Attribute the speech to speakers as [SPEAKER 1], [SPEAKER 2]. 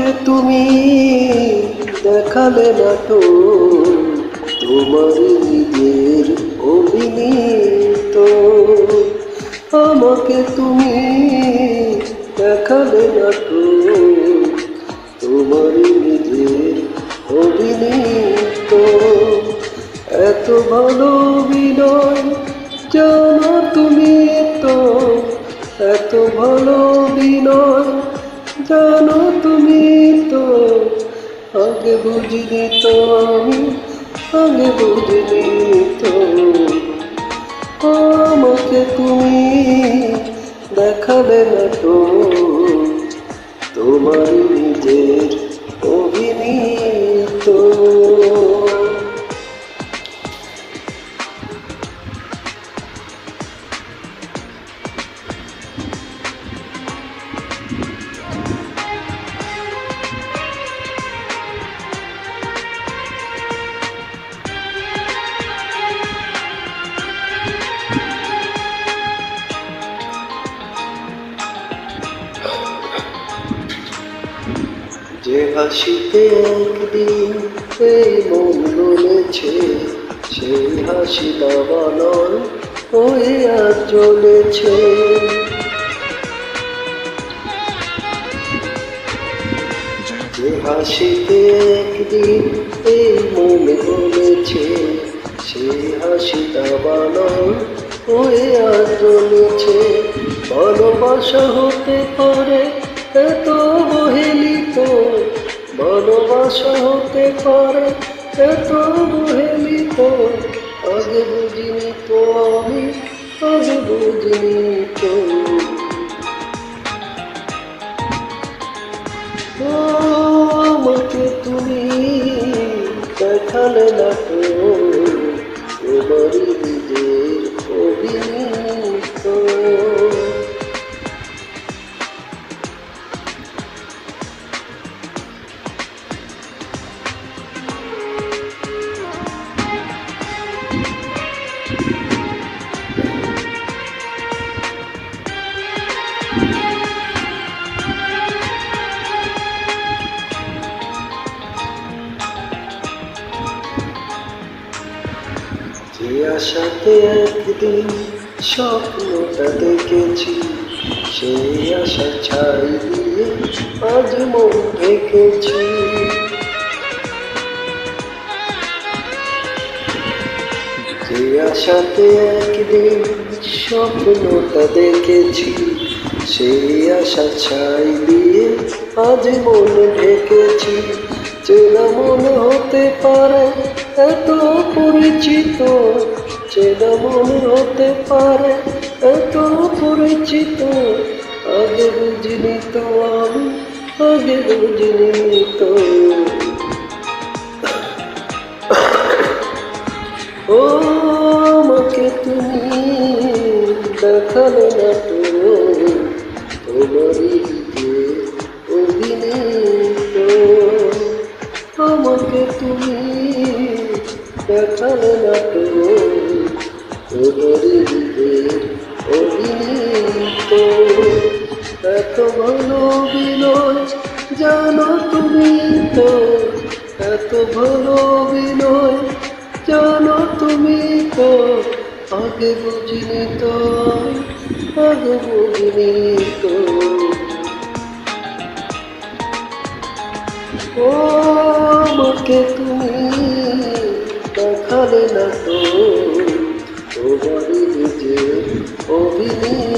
[SPEAKER 1] আমাকে তুমি দেখালে নাটক, তোমার নিজের অভিনীত। আমাকে তুমি দেখালে নাটক, তোমার নিজের অভিনীত। এত ভালো অভিনয় জানো তুমি তো, এত ভালো অভিনয় জানো তুমি তো। আগে বুঝিনি তো আমি, আগে বুঝিনি তো। আমাকে তুমি দেখালে নাটক, তোমার নিজের অভিনীত। যে হাসিতে একদিন এই মন বলেছে, সেই হাসি দাবানল হয়ে আজ জ্বলেছে। যে হাসিতে একদিন এই মন বলেছে, সেই হাসি দাবানল হয়ে আজ জ্বলেছে। ভালোবাসা হতে পারে এত অবহেলিত, ভালোবাসা হতে পারে এত অবহেলিত। আগে বুঝিনি তো আমি, আগে বুঝিনি তো। আমাকে তুমি দেখালে নাটক, তোমার নিজের অভিনীত। যে আশাতে একদিন স্বপ্নটা দেখেছি, সেই আশা ছাই দিয়ে আজ মন ঢেকেছি। যে আশাতে একদিন স্বপ্নটা দেখেছি, সেই আশা ছাই দিয়ে আজ মন ঢেকেছি। চেনা মনে হতে পারে এত পরিচিত, চেনা মনে হতে পারে এত পরিচিত। আগে বুঝিনি তো আমি, আগে বুঝিনি তো। ও আমাকে তুমি দেখালে নাটক, তোমার নিজের অভিনীত। আমাকে তুমি দেখালে নাটক, তোমার নিজের অভিনীত। এত ভালো অভিনয় জানো তুমি তো, এত ভালো অভিনয় জানো তুমি তো। আগে বুঝিনি তো, আগে বুঝিনি তো। ও আমাকে তুমি দেখালে নাটক, তোমার নিজের অভিনীত।